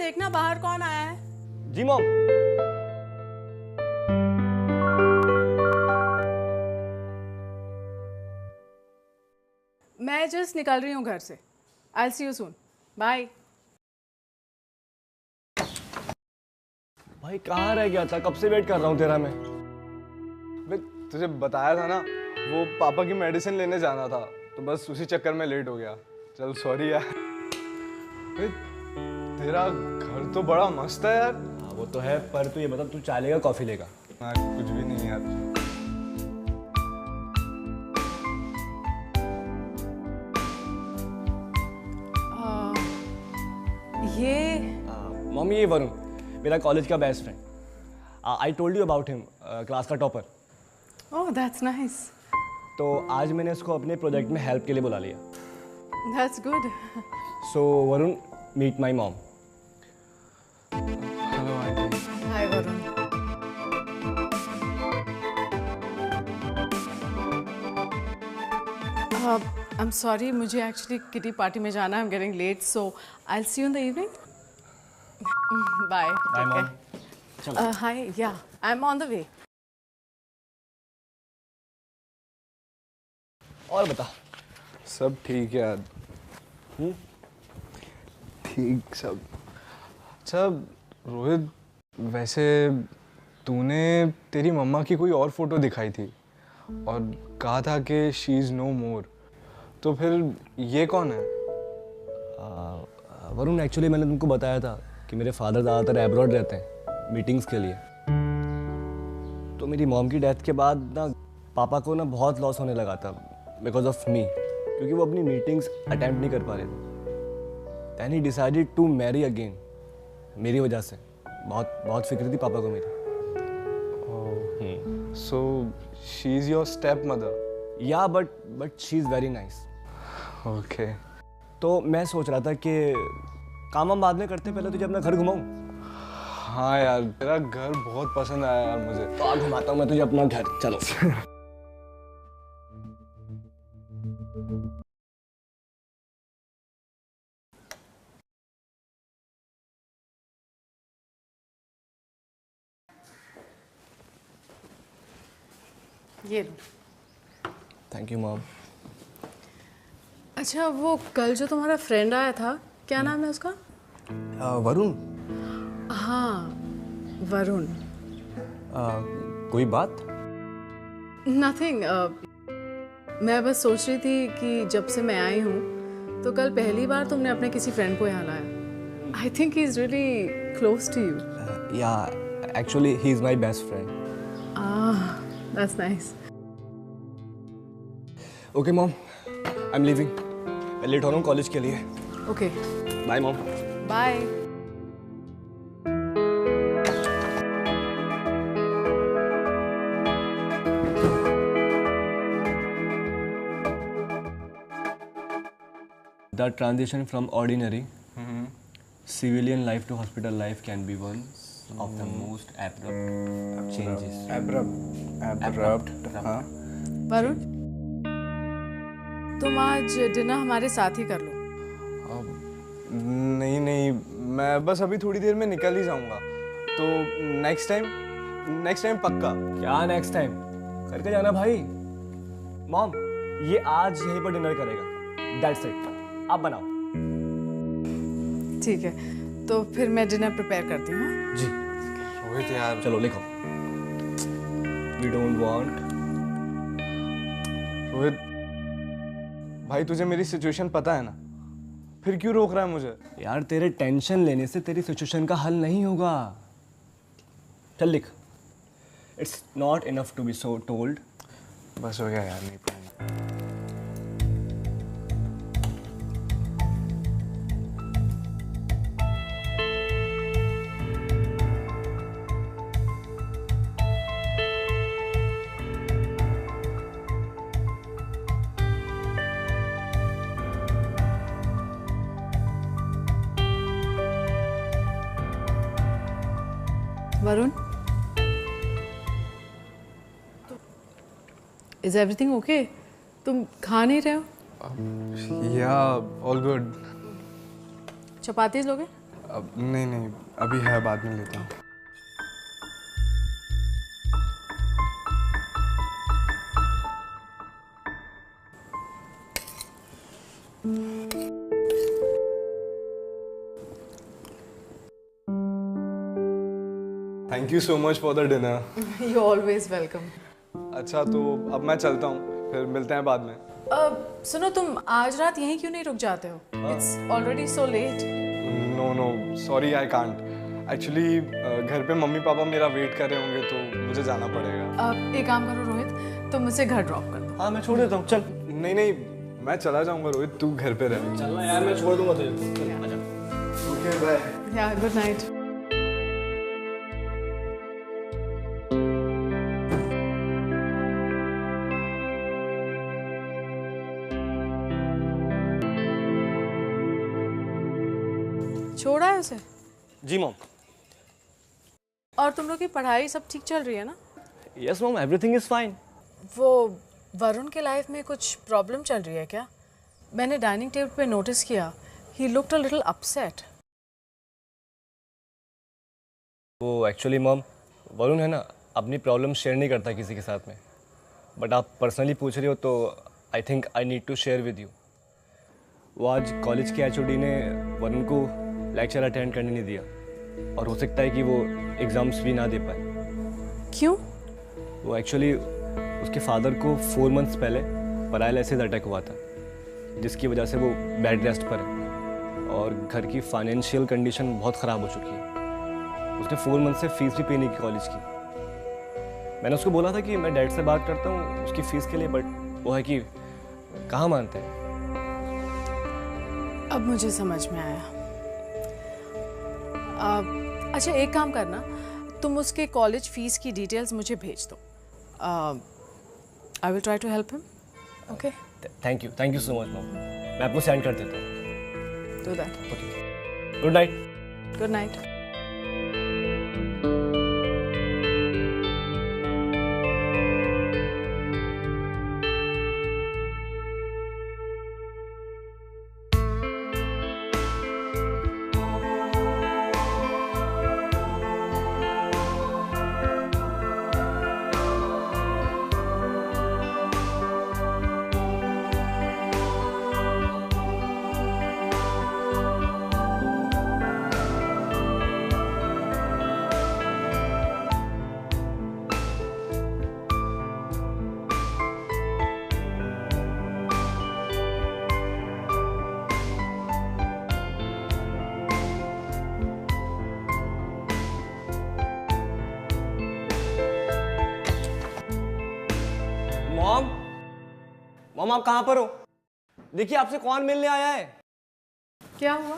देखना बाहर कौन आया है। जी मॉम। मैं जस्ट निकल रही हूँ घर से। आई सी यू सून। बाय। भाई कहाँ रह गया था, कब से वेट कर रहा हूँ तेरा मैं। तुझे बताया था ना, वो पापा की मेडिसिन लेने जाना था, तो बस उसी चक्कर में लेट हो गया। चल सॉरी यार। बे, तेरा घर तो बड़ा मस्त है यार। हाँ वो तो है, पर तू ये बता तू चाय लेगा कॉफी लेगा? हाँ, कुछ भी नहीं यार। ये मम्मी ये वरुण, मेरा कॉलेज का best friend. I told you about him, class का टॉपर। Oh that's nice. तो आज मैंने उसको अपने प्रोजेक्ट में हेल्प के लिए बुला लिया। That's good. So Varun, meet my mom. Hello aunty. Hi Varun. I am sorry, मुझे एक्चुअली किटी पार्टी में जाना है। I am getting late, so I will see you in the evening. Bye. Bye mom. चलो। Hi, yeah I am on the way. और बता। सब ठीक है यार। ठीक सब। अच्छा रोहित, वैसे तूने तेरी मम्मा की कोई और फोटो दिखाई थी और कहा था कि शी इज़ नो मोर, तो फिर ये कौन है? वरुण एक्चुअली मैंने तुमको बताया था कि मेरे फादर ज़्यादातर एब्रॉड रहते हैं मीटिंग्स के लिए। तो मेरी मॉम की डेथ के बाद ना पापा को ना बहुत लॉस होने लगा था बिकॉज ऑफ मी, क्योंकि वो अपनी मीटिंग्स अटेम्प्ट नहीं कर पा रहे थे। Then he decided to marry again, मेरी वजह से। बहुत बहुत फिक्र थी पापा को मेरी। So she is your step mother? Yeah but she is very nice. Okay. तो मैं सोच रहा था कि काम हम बाद में करते, पहले तुझे अपना घर घुमाऊँ। हाँ यार, तेरा घर बहुत पसंद आया यार मुझे। तो आ घुमाता हूँ मैं तुझे अपना घर, चलो। ये लो। Thank you mom. अच्छा, वो कल जो तुम्हारा फ्रेंड आया था, क्या नाम है उसका? वरुण। हाँ, वरुण। कोई बात? नथिंग। मैं बस सोच रही थी कि जब से मैं आई हूँ तो कल पहली बार तुमने अपने किसी फ्रेंड को यहाँ लाया। I think he is really close to you. Yeah actually he is my best friend. That's nice. Okay mom, I am leaving. मैं लेट हो रहा हूँ कॉलेज के लिए। Okay, bye mom. Bye. The transition from ordinary civilian life to hospital life can be one of the most abrupt changes. Abrupt. हाँ। वरुण, तुम आज dinner हमारे साथ ही कर लो। नहीं नहीं, मैं बस अभी थोड़ी देर में निकल ही जाऊंगा, तो नेक्स्ट टाइम पक्का। क्या नेक्स्ट टाइम? करके जाना भाई। मॉम, ये आज यहीं पर डिनर करेगा। That's it. आप बनाओ। ठीक है, तो फिर मैं डिनर प्रिपेयर करती हूँ। हाँ? जी। रोहित यार, चलो लिखो। We don't want। रोहित भाई, तुझे मेरी सिचुएशन पता है ना, फिर क्यों रोक रहा है मुझे? यार तेरे टेंशन लेने से तेरी सिचुएशन का हल नहीं होगा। चल लिख। It's not enough to be so told. बस हो गया यार, नहीं पढ़ेंगे। Varun, is everything okay? तुम खा नहीं रहे हो? या ऑल गुड। चपातीज लोगे? अब नहीं नहीं, अभी है, बाद में लेता हूँ। Thank you so much for the dinner. You always welcome. अच्छा तो अब मैं चलता हूँ, फिर मिलते हैं बाद में। सुनो, तुम आज रात यहीं क्यों नहीं रुक जाते हो? It's already so late. No no, sorry, I can't. Actually घर पे मम्मी पापा मेरा वेट कर रहे होंगे तो मुझे जाना पड़ेगा। एक काम करो रोहित, तुम मुझे घर ड्रॉप कर दो। हाँ मैं छोड़ देता हूँ, चल। नहीं नहीं, मैं चला जाऊंगा रोहित, तू घर पे रह। चलना यार, मैं छोड़ दूंगा तुझे। चल, आजा। Okay bye. Yeah good night. छोड़ा है उसे? जी मॉम। और तुम लोग की पढ़ाई सब ठीक चल रही है ना? Yes mom, everything is fine. वो वरुण के लाइफ में कुछ प्रॉब्लम चल रही है क्या? मैंने डाइनिंग टेबल पे नोटिस किया, he looked a little upset. वो एक्चुअली मॉम, वरुण है ना, अपनी प्रॉब्लम शेयर नहीं करता किसी के साथ में। बट आप पर्सनली पूछ रही हो तो I think I need to share with you. वो आज कॉलेज के एचओडी ने वरुण को लेक्चर अटेंड करने नहीं दिया, और हो सकता है कि वो एग्ज़ाम्स भी ना दे पाए। क्यों? वो एक्चुअली उसके फादर को 4 मंथ्स पहले पैरालिसिस अटैक हुआ था, जिसकी वजह से वो बेड रेस्ट पर है और घर की फाइनेंशियल कंडीशन बहुत ख़राब हो चुकी है। उसने 4 मंथ से फीस भी पे नहीं की कॉलेज की। मैंने उसको बोला था कि मैं डैड से बात करता हूँ उसकी फ़ीस के लिए, बट वो है कि कहाँ मानते हैं। अब मुझे समझ में आया। अच्छा एक काम करना, तुम उसके कॉलेज फीस की डिटेल्स मुझे भेज दो। I will try to help him. Okay, thank you so much mom. मैं आपको सेंड कर देता हूँ। Do that. Okay, good night. Good night. Mom, mom आप कहाँ पर हो? देखिए आपसे कौन मिलने आया है। क्या हुआ?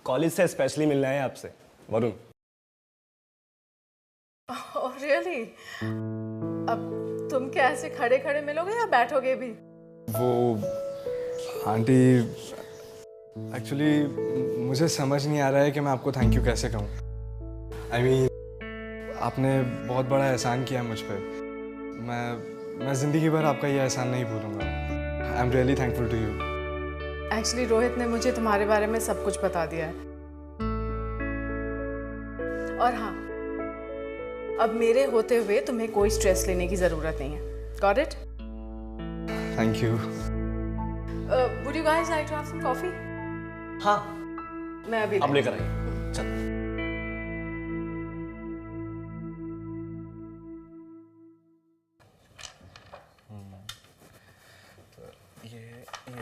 कॉलेज से स्पेशली मिलने आया है आपसे, वरुण। Oh really? अब तुम क्या ऐसे खड़े खड़े मिलोगे या बैठोगे भी? वो आंटी, एक्चुअली मुझे समझ नहीं आ रहा है कि मैं आपको थैंक यू कैसे कहूँ। आई मीन आपने बहुत बड़ा एहसान किया मुझ पर। मैं ज़िंदगी भर आपका ये एहसान नहीं भूलूंगा। I am really thankful to you. Actually Rohit ने मुझे तुम्हारे बारे में सब कुछ बता दिया है। और हाँ, अब मेरे होते हुए तुम्हें कोई स्ट्रेस लेने की जरूरत नहीं है। Got it? Thank you. Would you guys like to have some coffee? हाँ, मैं अभी आप लेकर आइए। चल।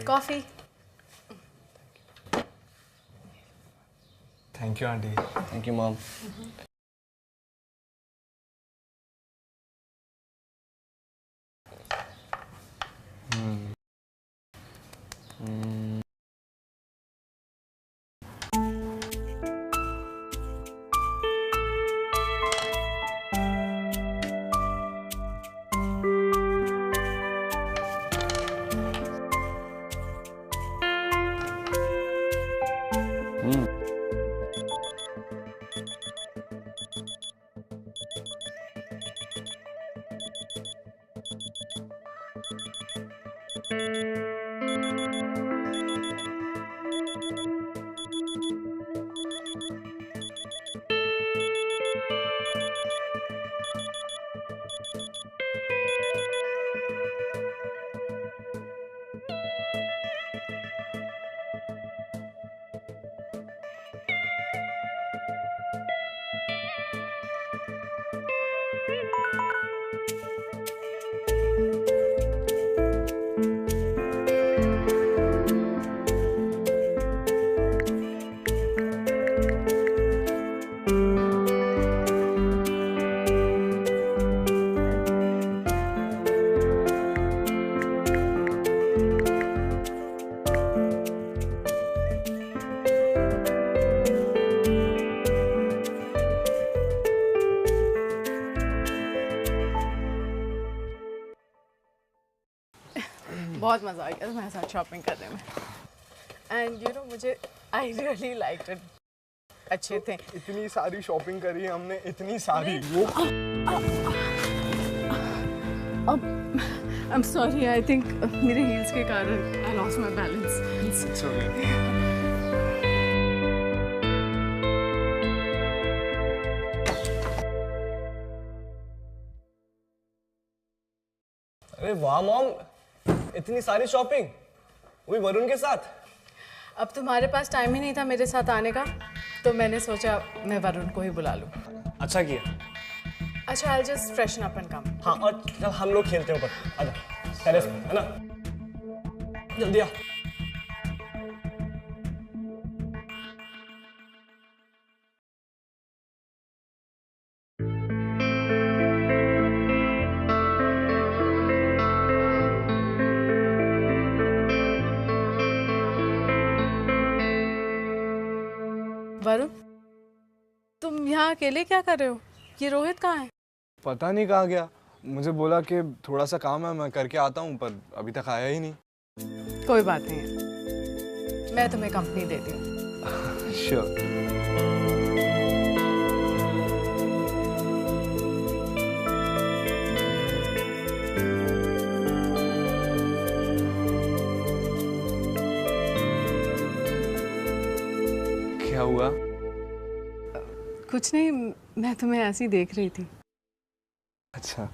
Coffee. Thank you aunty. Thank you mom. बहुत मज़ा आ गया तुम्हारे साथ शॉपिंग करने में। एंड यू नो मुझे आई रियली लाइक इट, अच्छे थे। इतनी सारी शॉपिंग करी है हमने, इतनी सारी। वो आई एम सॉरी, आई थिंक मेरे हील्स के कारण I lost my balance. It's okay. अरे वाह मॉम, इतनी सारी शॉपिंग, वो भी वरुण के साथ। अब तुम्हारे पास टाइम ही नहीं था मेरे साथ आने का, तो मैंने सोचा मैं वरुण को ही बुला लूँ। अच्छा किया। अच्छा, I just freshen up and come. हाँ, और चल हम लोग खेलते हैं ऊपर, आजा टेरेस पे, है ना? जल्दी आ। वरुण, तुम यहाँ अकेले क्या कर रहे हो? ये रोहित कहाँ है? पता नहीं कहाँ गया, मुझे बोला कि थोड़ा सा काम है, मैं करके आता हूँ, पर अभी तक आया ही नहीं। कोई बात नहीं है, मैं तुम्हें कंपनी देती हूँ। श्योर। क्या हुआ? कुछ नहीं, मैं तुम्हें ऐसे ही देख रही थी। अच्छा।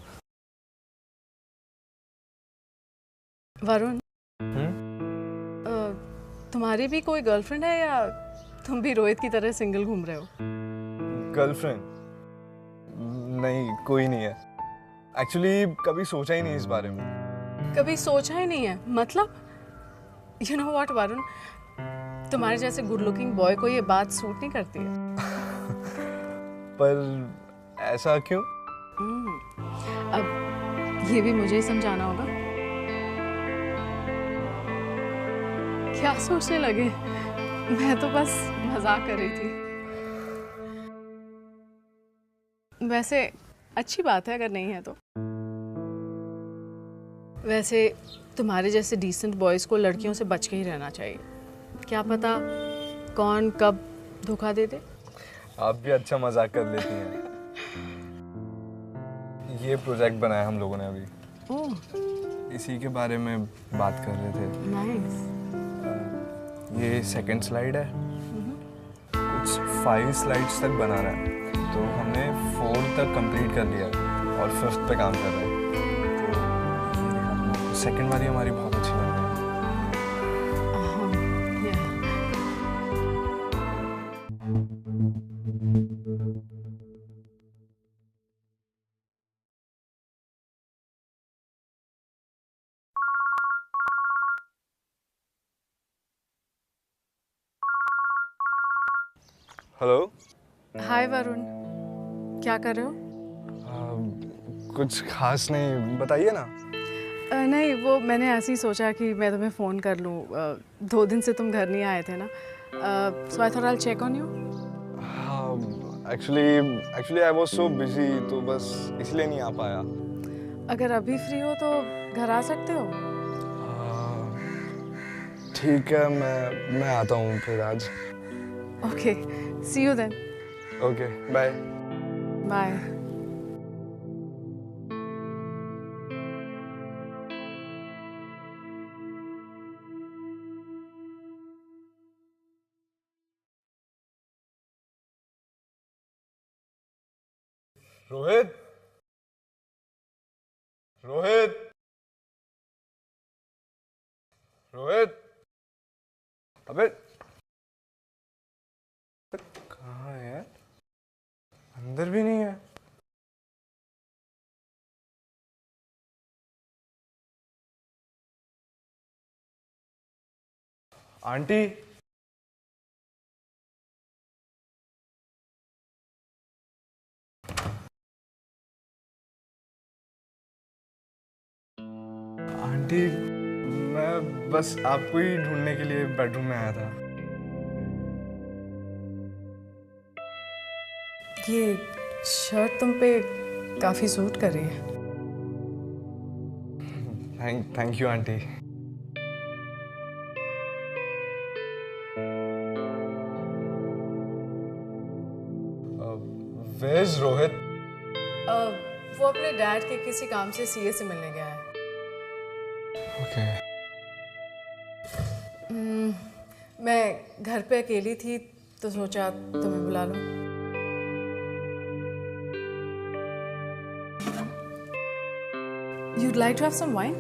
वरुण, तुम्हारी भी कोई गर्लफ्रेंड है या तुम भी रोहित की तरह सिंगल घूम रहे हो? गर्लफ्रेंड? नहीं, कोई नहीं है। एक्चुअली कभी सोचा ही नहीं इस बारे में। कभी सोचा ही नहीं है मतलब? यू नो व्हाट वरुण, तुम्हारे जैसे गुड लुकिंग बॉय को ये बात सूट नहीं करती है। पर ऐसा क्यों? अब ये भी मुझे ही समझाना होगा। क्या सोचने लगे? मैं तो बस मजाक कर रही थी। वैसे अच्छी बात है अगर नहीं है तो। वैसे तुम्हारे जैसे डिसेंट बॉयज को लड़कियों से बच के ही रहना चाहिए। क्या पता कौन कब धोखा दे दे। आप भी अच्छा मजाक कर लेती हैं। ये प्रोजेक्ट बनाया हम लोगों ने अभी। ओह, इसी के बारे में बात कर रहे थे। नाइस। ये सेकंड स्लाइड है। कुछ 5 स्लाइड्स तक बना रहा है, तो हमने 4 तक कंप्लीट कर लिया है और 5th पे काम कर रहे हैं। तो सेकंड वाली हमारी बहुत अच्छी लग रही है। हेलो। हाय वरुण, क्या कर रहे हो? कुछ खास नहीं, बताइए ना। नहीं, वो मैंने ऐसे ही सोचा कि मैं तुम्हें फ़ोन कर लूँ। 2 दिन से तुम घर नहीं आए थे ना, so I thought I will check on you. Actually I was so busy, तो बस इसलिए नहीं आ पाया। अगर अभी फ्री हो तो घर आ सकते हो। ठीक है, मैं आता हूँ फिर आज। Okay, see you then. Okay, bye. Bye. Rohit, Rohit, Rohit, अबे कहाँ है यार? अंदर भी नहीं है। आंटी, आंटी, मैं बस आपको ही ढूंढने के लिए बेडरूम में आया था। ये शर्ट तुम पे काफ़ी सूट कर रही है। Thank you aunty. Is Rohit? वो अपने डैड के किसी काम से सीए से मिलने गया है। ओके। मैं घर पे अकेली थी तो सोचा तुम्हें बुला लूं। You'd like to have some wine?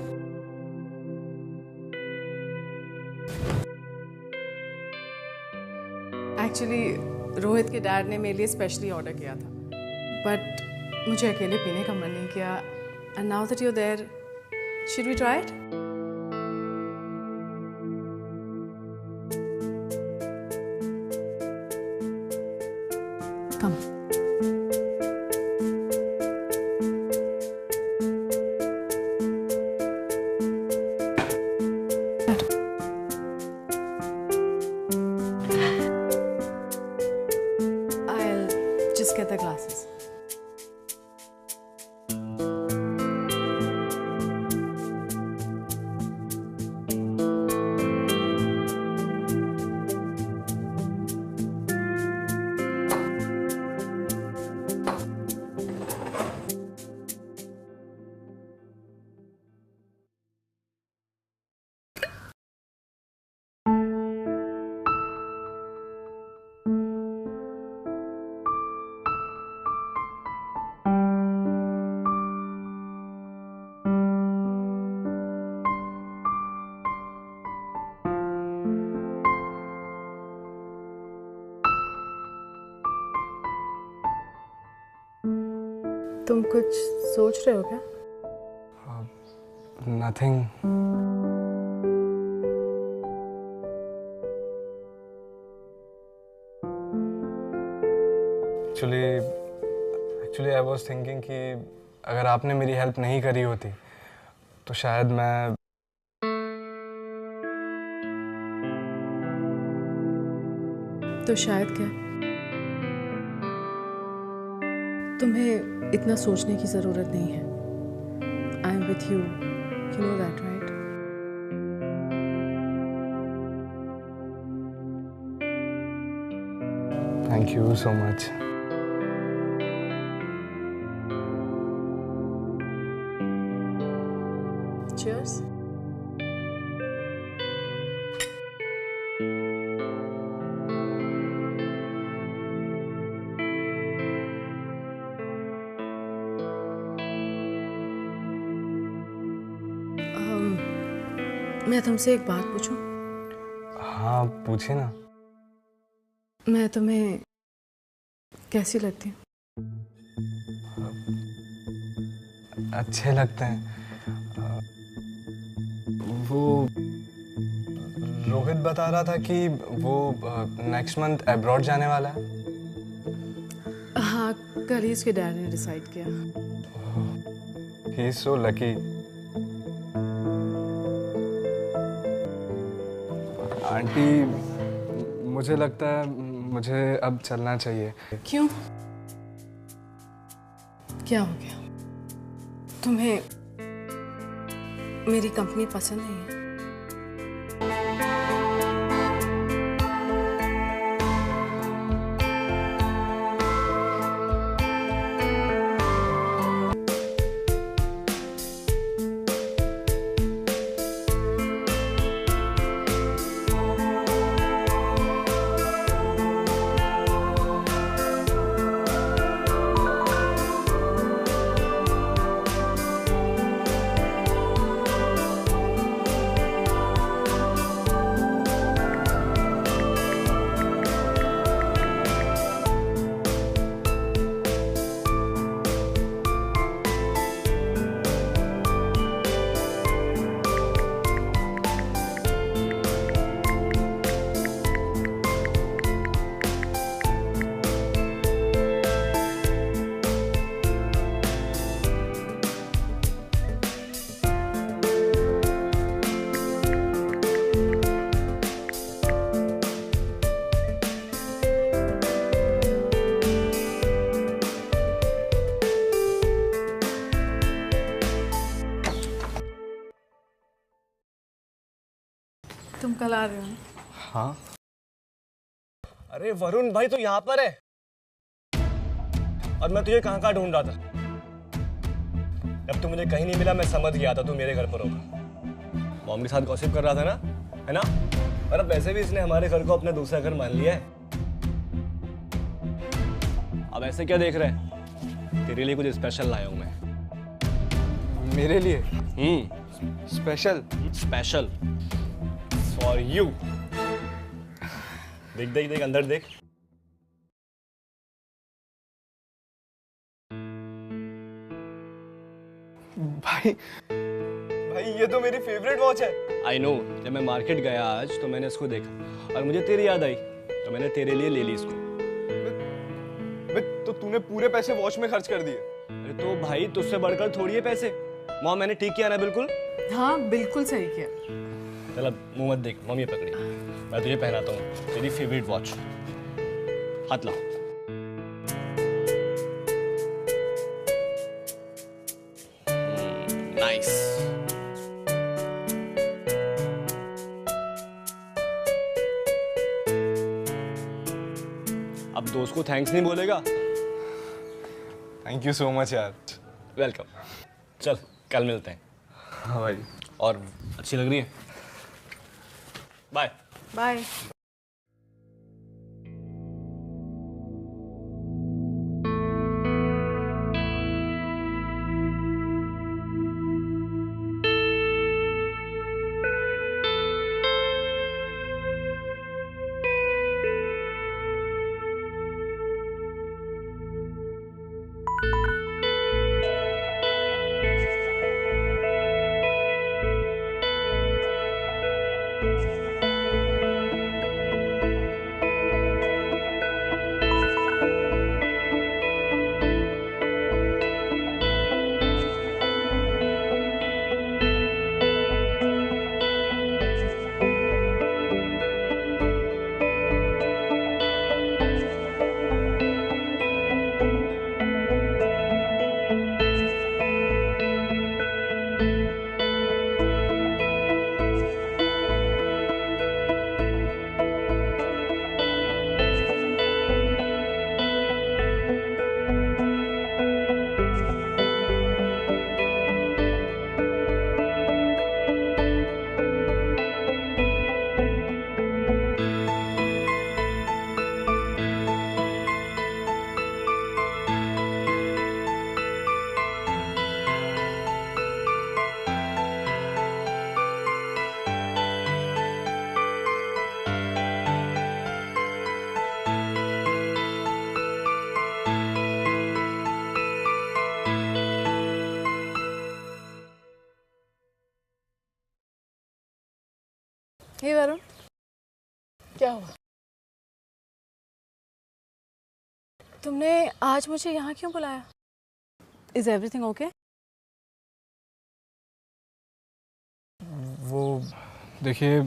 Actually, Rohit के डैड ने मेरे लिए स्पेशली ऑर्डर किया था, बट मुझे अकेले पीने का मन नहीं किया। And now that you're there, should we try it? Come. I'll just get the glasses. तुम कुछ सोच रहे हो क्या? Nothing. Actually I was thinking कि अगर आपने मेरी हेल्प नहीं करी होती तो शायद मैं तो शायद क्या? तुम्हें इतना सोचने की जरूरत नहीं है। I am with you, you know that right? Thank you so much. Cheers. मैं तुमसे एक बात पूछूं? हाँ पूछिए ना। मैं तुम्हें कैसी लगती हूँ? अच्छे लगते हैं। वो रोहित बता रहा था कि वो नेक्स्ट मंथ अब्रॉड जाने वाला है। हाँ, कल ही उसके डैड ने डिसाइड किया। He is so lucky. Aunty, मुझे लगता है मुझे अब चलना चाहिए। क्यों? क्या हो गया? तुम्हें मेरी कंपनी पसंद नहीं है? तुम कल आ रहे हो? हाँ। अरे वरुण भाई तो यहाँ पर है और मैं तुझे कहाँ ढूंढ रहा था। जब तू मुझे कहीं नहीं मिला मैं समझ गया था तू मेरे घर पर होगा। मॉम के साथ गॉसिप कर रहा था ना, है ना? और अब वैसे भी इसने हमारे घर को अपना दूसरा घर मान लिया है। अब ऐसे क्या देख रहे हैं? तेरे लिए कुछ स्पेशल लाया हूं मैं। मेरे लिए? स्पेशल? Special for you. देख देख देख, अंदर देख। भाई ये तो मेरी फेवरेट वॉच है। आई नो, जब मैं मार्केट गया आज तो मैंने इसको देखा और मुझे तेरी याद आई तो मैंने तेरे लिए ले ली इसको। तो तूने पूरे पैसे वॉच में खर्च कर दिए? अरे तो भाई तुझसे बढ़कर थोड़ी है पैसे। मॉम मैंने ठीक किया ना बिल्कुल? हाँ बिल्कुल सही किया। चल अब मुंह मत देख, मम्मी पकड़ी। मैं तुझे पहनाता हूँ तेरी फेवरेट वॉच। हाथ लाओ। नाइस। अब दोस्त को थैंक्स नहीं बोलेगा? थैंक यू सो मच यार। वेलकम। चल कल मिलते हैं। हाँ भाई। और अच्छी लग रही है। Bye bye. हे वरुण, क्या हुआ? तुमने आज मुझे यहाँ क्यों बुलाया? Is everything okay? वो देखिए,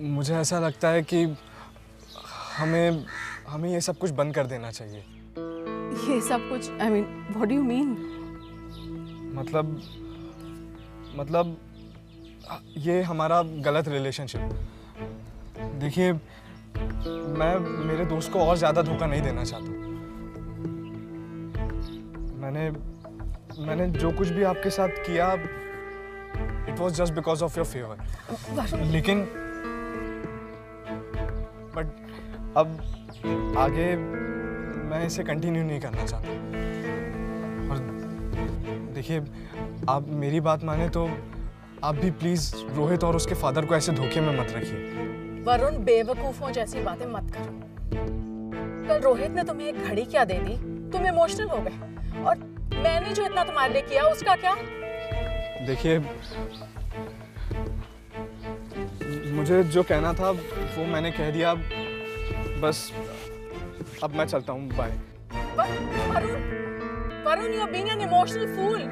मुझे ऐसा लगता है कि हमें ये सब कुछ बंद कर देना चाहिए। ये सब कुछ? I mean, what do you mean? मतलब ये हमारा गलत रिलेशनशिप। देखिए, मैं मेरे दोस्त को और ज़्यादा धोखा नहीं देना चाहता। मैंने जो कुछ भी आपके साथ किया, it was just because of your favour. लेकिन बट अब आगे मैं इसे कंटिन्यू नहीं करना चाहता। और देखिए, आप मेरी बात माने तो आप भी प्लीज रोहित और उसके फादर को ऐसे धोखे में मत रखिए। वरुण, बेवकूफों जैसी बातें मत करो। कल रोहित ने तुम्हें एक घड़ी क्या दे दी, तुम इमोशनल हो गए, और मैंने जो इतना तुम्हारे लिए किया उसका क्या? देखिए, मुझे जो कहना था वो मैंने कह दिया। बस अब मैं चलता हूँ। Bye. Varun, you are being an emotional fool.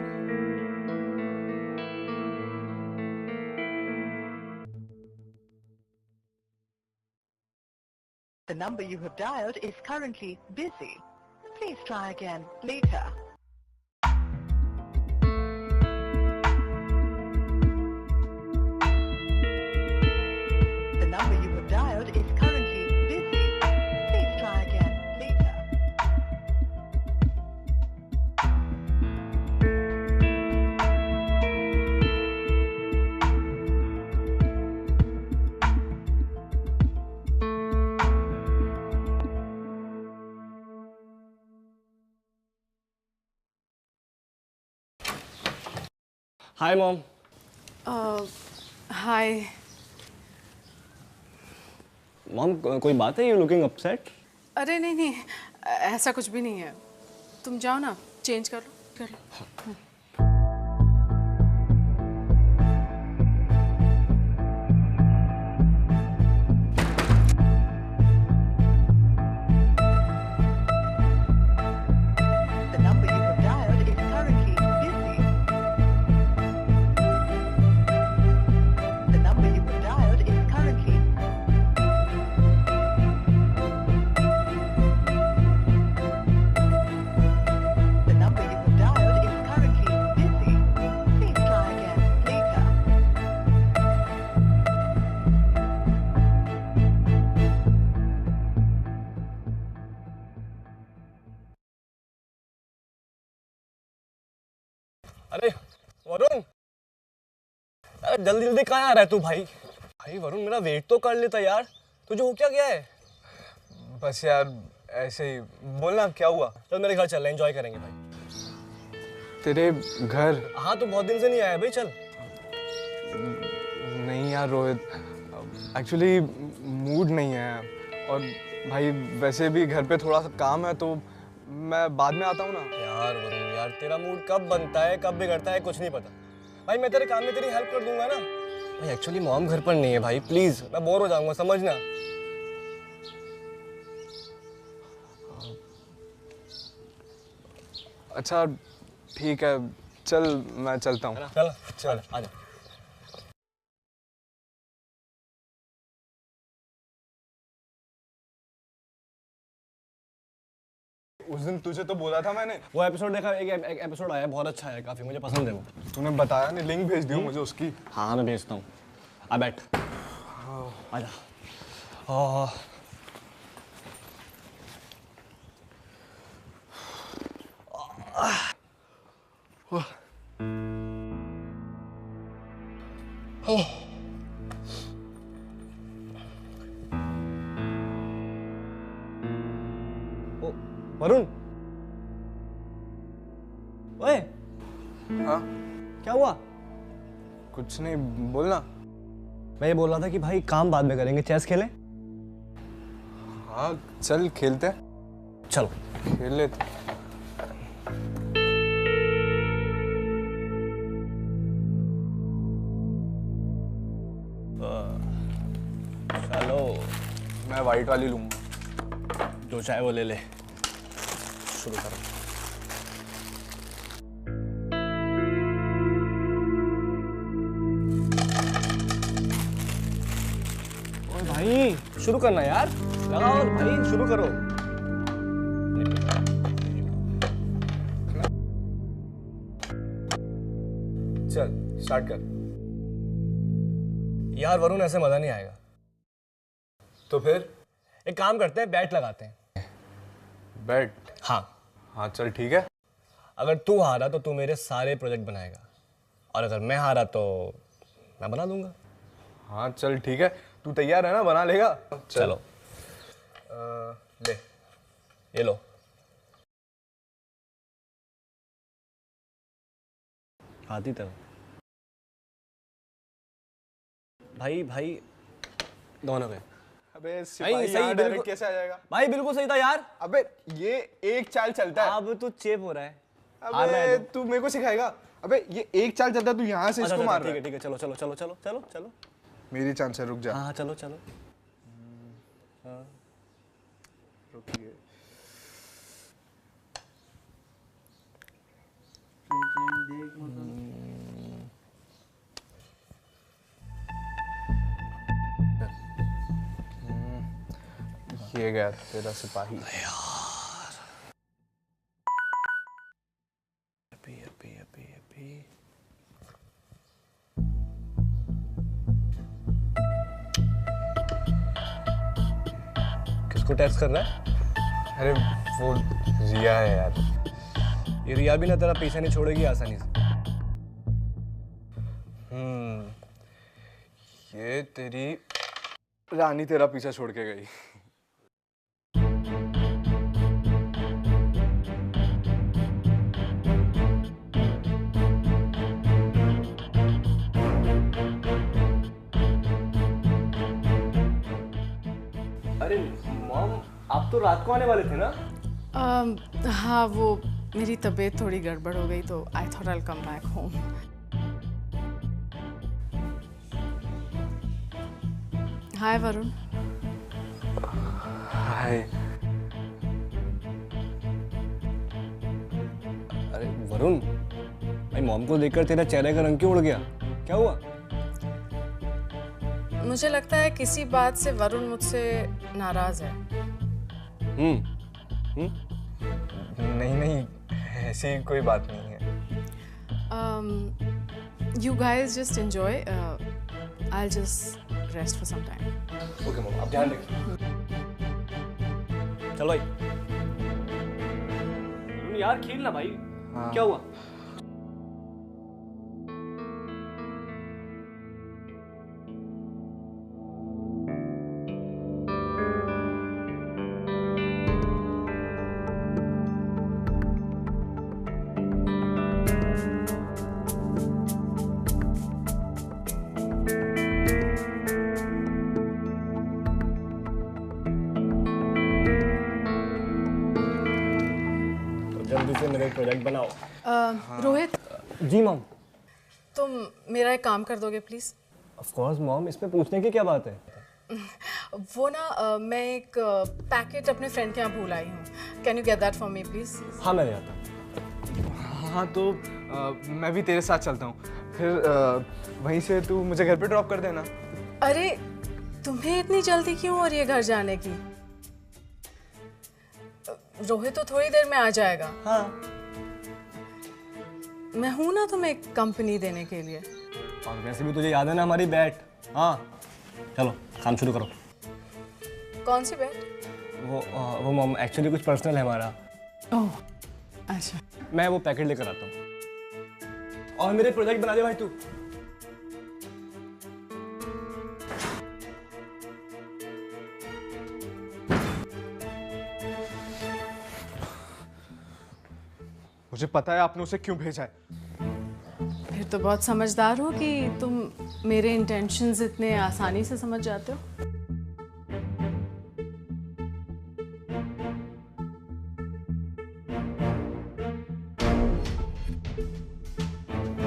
The number you have dialed is currently busy. Please try again later. The number you have dialed is currently busy. Please try again later. Hi mom. Hi. Mom कोई बात है? You looking upset. अरे नहीं नहीं, ऐसा कुछ भी नहीं है। तुम जाओ ना, चेंज कर लो। The number you have dialed is currently busy. The number you have dialed is currently The number you have dialed is currently busy. Please try again later. अरे वरुण, अरे जल्दी जल्दी कहाँ आ रहा है तू भाई? भाई वरुण मेरा वेट तो कर लेता यार, तुझे हो क्या गया है? बस यार ऐसे ही। बोलना क्या हुआ? चल मेरे घर चल, एंजॉय करेंगे भाई। तेरे घर? हाँ तो बहुत दिन से नहीं आया भाई, चल। नहीं यार रोहित, एक्चुअली मूड नहीं है। और भाई वैसे भी घर पे थोड़ा सा काम है, तो मैं बाद में आता हूँ ना। यार वरुण यार, तेरा मूड कब बनता है कब बिगड़ता है कुछ नहीं पता भाई। मैं तेरे काम में तेरी हेल्प कर दूंगा ना भाई। एक्चुअली मॉम घर पर नहीं है भाई, प्लीज मैं बोर हो जाऊंगा, समझना। अच्छा ठीक है, चल मैं चलता हूँ। चल चल आजा। उस दिन तुझे तो बोला था मैंने। वो एपिसोड देखा, एक एपिसोड आया, बहुत अच्छा है, काफी मुझे पसंद है वो। तूने बताया नहीं, लिंक भेज दियो मुझे उसकी। हाँ मैं भेजता हूँ, आ बैठ, आजा। वरुण, ओए हाँ क्या हुआ? कुछ नहीं, बोलना। मैं ये बोल रहा था कि भाई काम बाद में करेंगे, चेस खेलें? हाँ चल खेलते हैं। चलो खेल लेते। चलो, मैं वाइट वाली लूँगा। जो चाहे वो ले ले, शुरू करो। ओए भाई शुरू करना यार, लगाओ भाई, शुरू करो। चल स्टार्ट कर। यार वरुण ऐसे मजा नहीं आएगा। तो फिर एक काम करते हैं, बैट लगाते हैं। बैट? हाँ हाँ चल ठीक है। अगर तू हारा तो तू मेरे सारे प्रोजेक्ट बनाएगा, और अगर मैं हारा तो मैं बना दूंगा। हाँ चल ठीक है, तू तैयार है ना, बना लेगा? चलो ले। ये लो। आती तरह भाई, भाई दोनों पे। अबे सही, डायरेक्ट बिल्कुल। कैसे आ जाएगा? भाई बिल्कुल सही था यार। अबे ये एक चाल चलता है। अब तू चेप हो रहा है। हार रहा अबे है तू। तू मेरे को सिखाएगा? अबे ये एक चाल चलता है, तू यहाँ से अच्छा, इसको अच्छा, मार ठीक रहा है है। ठीक है, चलो चलो चलो चलो चलो चलो। मेरी चांस है, रुक जा। हाँ चलो चलो। रुकिए। ये गया तेरा सिपाही। अभी किसको टेक्स्ट कर रहा है? अरे वो रिया है यार। ये रिया भी ना तेरा पीछा नहीं छोड़ेगी आसानी से। ये तेरी रानी तेरा पीछा छोड़ के गई। आप तो रात को आने वाले थे ना? हाँ, वो मेरी तबीयत थोड़ी गड़बड़ हो गई तो I thought I will come back home. Hi Varun. Hi. अरे वरुण, भाई मॉम को देखकर तेरा चेहरे का रंग क्यों उड़ गया? क्या हुआ? मुझे लगता है किसी बात से वरुण मुझसे नाराज है। नहीं नहीं, ऐसी कोई बात नहीं है। You guys just enjoy. I'll just rest for some time. Okay mom, आप ध्यान रखिए। चलो भाई। वरुण यार खेल ना भाई। हाँ। क्या हुआ? जल्दी से मेरा प्रोजेक्ट बनाओ। रोहित, जी मॉम। तुम मेरा एक काम कर दोगे प्लीज? ऑफ कोर्स मॉम, इसमें पूछने की क्या बात है? वो ना मैं एक पैकेट अपने फ्रेंड के यहाँ भूल आई हूँ। Can you get that for me please? हाँ मैं ले आता। हाँ तो मैं भी तेरे साथ चलता हूँ, फिर वहीं से तू मुझे घर पे ड्रॉप कर देना। अरे तुम्हें इतनी जल्दी क्यों हो रही है घर जाने की? रोहित तो थोड़ी देर में आ जाएगा। हाँ। मैं हूं ना तुम्हें कंपनी देने के लिए। और वैसे भी तुझे याद है ना हमारी बैट? हाँ चलो काम शुरू करो। कौन सी बैट? वो मॉम एक्चुअली कुछ पर्सनल है हमारा। ओह अच्छा। मैं वो पैकेट लेकर आता हूँ। और मेरे प्रोजेक्ट बना दे भाई तू। मुझे पता है आपने उसे क्यों भेजा है। फिर तो बहुत समझदार हो कि तुम मेरे इंटेंशंस इतने आसानी से समझ जाते हो।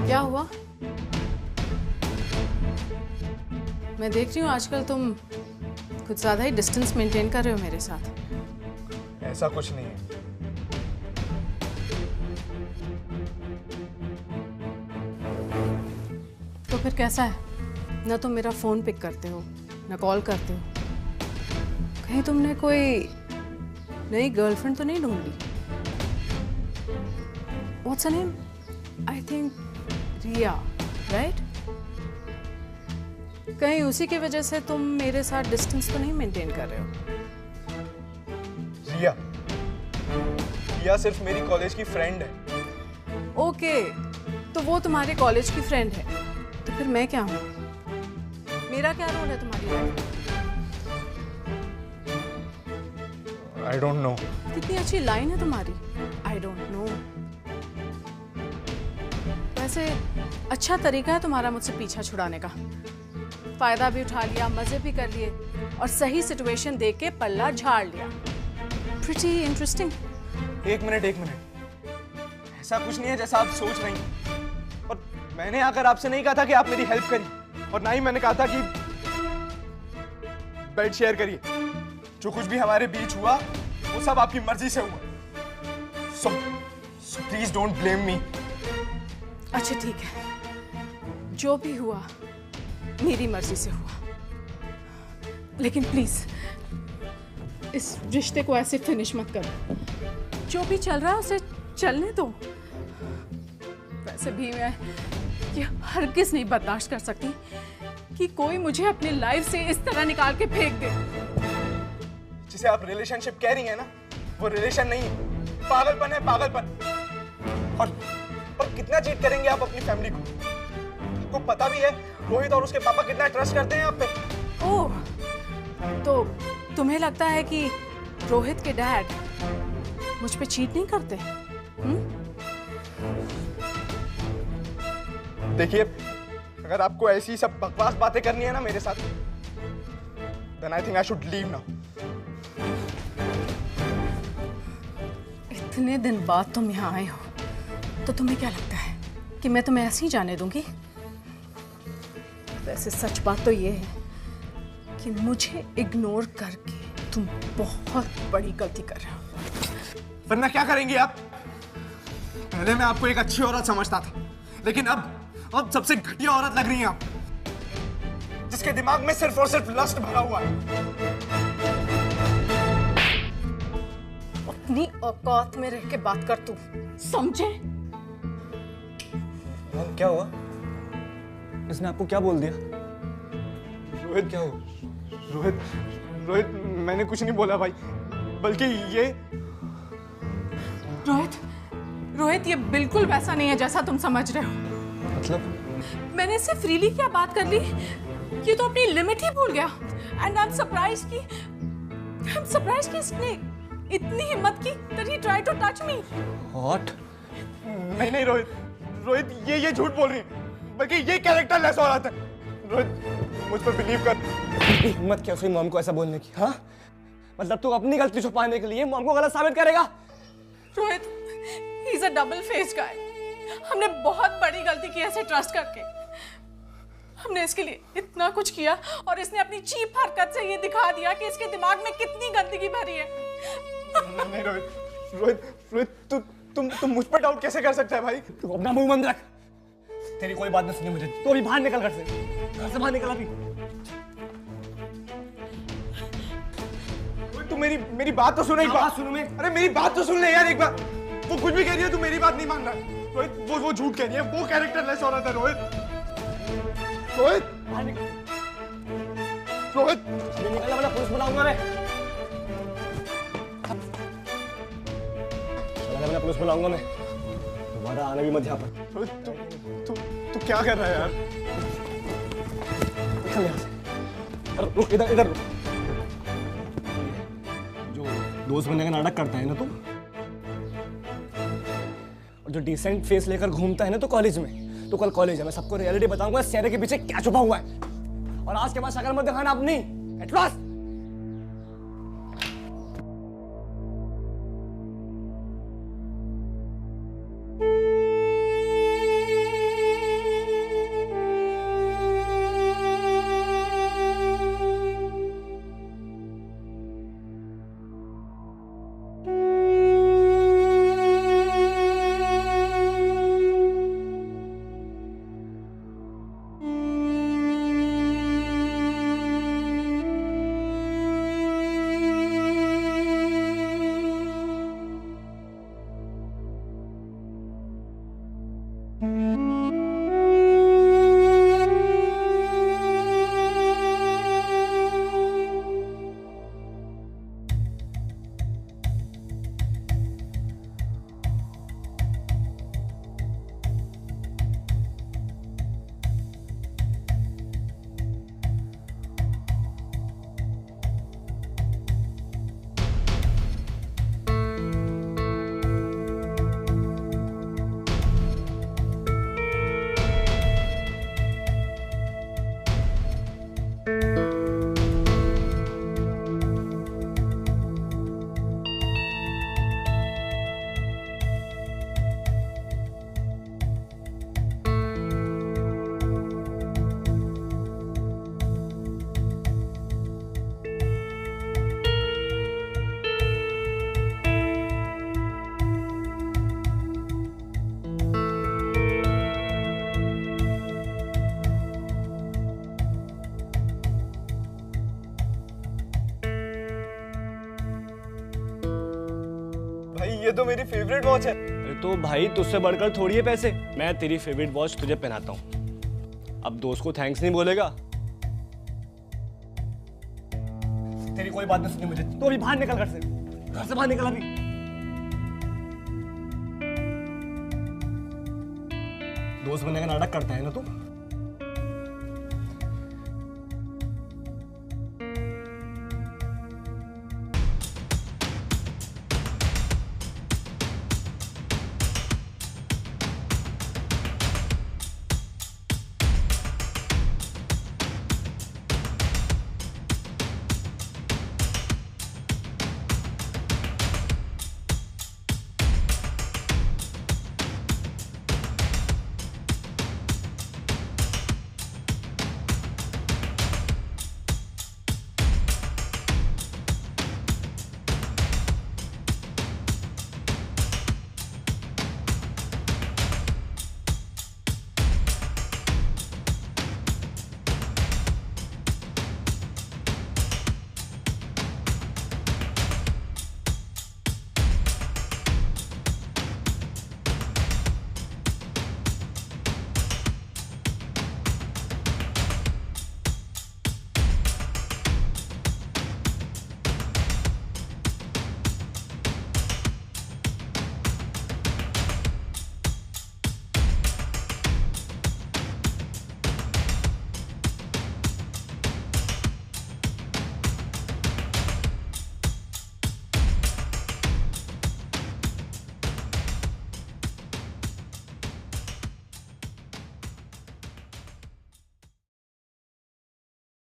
क्या हुआ? मैं देख रही हूँ आजकल तुम कुछ ज्यादा ही डिस्टेंस मेंटेन कर रहे हो मेरे साथ। ऐसा कुछ नहीं है। तो फिर कैसा है? ना तुम मेरा फोन पिक करते हो, ना कॉल करते हो। कहीं तुमने कोई नई गर्लफ्रेंड तो नहीं ढूंढ ली? What's her name? I think Riya, right? कहीं उसी की वजह से तुम मेरे साथ डिस्टेंस तो नहीं मेंटेन कर रहे हो? रिया, रिया सिर्फ मेरी कॉलेज की फ्रेंड है। ओके, तो वो तुम्हारे कॉलेज की फ्रेंड है, तो फिर मैं क्या हूँ? मेरा क्या रोल है तुम्हारी लाइफ में? I don't know. कितनी अच्छी लाइन है तुम्हारी, आई डोंट नो। वैसे अच्छा तरीका है तुम्हारा मुझसे पीछा छुड़ाने का। फायदा भी उठा लिया, मजे भी कर लिए और सही सिचुएशन देख के पल्ला झाड़ लिया। Pretty interesting. एक मिनट, ऐसा कुछ नहीं है जैसा आप सोच रही हैं। और मैंने आकर आपसे नहीं कहा था कि आप मेरी हेल्प करिए, और ना ही मैंने कहा था कि बेड शेयर करिए। जो कुछ भी हमारे बीच हुआ वो सब आपकी मर्जी से हुआ। So please don't blame me. अच्छा ठीक है, जो भी हुआ मेरी मर्जी से हुआ, लेकिन प्लीज इस रिश्ते को ऐसे फिनिश मत करो। जो भी चल रहा है उसे चलने दो। वैसे भी मैं ये हरगिज नहीं बर्दाश्त कर सकती कि कोई मुझे अपनी लाइफ से इस तरह निकाल के फेंक दे। जिसे आप रिलेशनशिप कह रही हैं ना, वो रिलेशन नहीं है, पागलपन है, पागलपन। और कितना चीट करेंगे आप अपनी फैमिली को? आपको पता भी है रोहित और उसके पापा कितना ट्रस्ट करते हैं आप पे। ओह, तो तुम्हें लगता है कि रोहित के डैड मुझ पे चीट नहीं करते? देखिए, अगर आपको ऐसी सब बकवास बातें करनी है ना मेरे साथ, then I think I should leave now. इतने दिन बाद तुम यहाँ आए हो तो तुम्हें क्या लगता है कि मैं तुम्हें ऐसे ही जाने दूंगी? वैसे सच बात तो ये है कि मुझे इग्नोर करके तुम बहुत बड़ी गलती कर रहे हो। वरना क्या करेंगी आप? पहले मैं आपको एक अच्छी औरत समझता था, लेकिन अब सबसे घटिया औरत लग रही हैं आप, जिसके दिमाग में सिर्फ और सिर्फ लस्ट भरा हुआ है। अपनी औकात में रह के बात कर तू, समझे? मॉम क्या हुआ? इसने आपको क्या बोल दिया? रोहित क्या हो? रोहित मैंने कुछ नहीं बोला भाई, बल्कि ये रोहित ये बिल्कुल वैसा नहीं है जैसा तुम समझ रहे हो। मतलब मैंने इससे फ्रीली क्या बात कर ली, ये तो अपनी लिमिट ही भूल गया। एंड आई एम सरप्राइज कि इसने इतनी हिम्मत की that he tried to touch me। What? नहीं रोहित ये झूठ बोल रही है, बल्कि ये कैरेक्टर लेस औरत है। रोहित मुझ पर बिलीव कर। हिम्मत क्या हुई मॉम को ऐसा बोलने की? हाँ, मतलब तू अपनी गलती छुपाने के लिए मॉम को गलत साबित करेगा? Rohit, he is a double faced guy। हमने बहुत बड़ी गलती की ऐसे ट्रस्ट करके। हमने इसके लिए इतना कुछ किया और इसने अपनी चीप हरकत से ये दिखा दिया कि इसके दिमाग में कितनी गंदगी भरी है। नहीं रोहित तुम मुझ पर डाउट कैसे कर सकता है भाई? तू अपना मुंह बंद रख। तेरी कोई बात नहीं सुनी मुझे। तू अभी बाहर निकल घर से बाहर निकल अभी। तू मेरी बात तो सुन एक बार। सुनो मैं। अरे मेरी बात तो सुन ले यार एक बार। वो कुछ भी कह रही है, तू मेरी बात नहीं मान रहा है। रोहित वो झूठ कह रही है, वो कैरेक्टर लेस औरत है। रोहित बाहर निकल। रोहित अभी निकल वरना पुलिस बुलाऊंगा मैं। मैं पुलिस बुलाऊंगा मैं। दोबारा आने भी मत यहाँ पर। रोहित तू क्या कर रहा है यार? निकल यहाँ से। अरे रुक, इधर रुक। जो दोस्त बनने का नाटक करता है ना तू, और जो डिसेंट फेस लेकर घूमता है ना तो कॉलेज में, तो कल कॉलेज है, मैं सबको रियलिटी बताऊंगा इस चेहरे के पीछे क्या छुपा हुआ है। और आज के बाद शक्ल मत दिखाना अपनी। एट लास्ट ये तो मेरी फेवरेट वॉच है। अरे तो भाई तुझसे बढ़कर थोड़ी है पैसे। मैं तेरी फेवरेट वॉच तुझे पहनाता हूँ। अब दोस्त को थैंक्स नहीं बोलेगा? तेरी कोई बात नहीं सुनी मुझे। तो अभी बाहर निकल घर से बाहर निकल अभी। दोस्त बनने का नाटक करता है ना तू।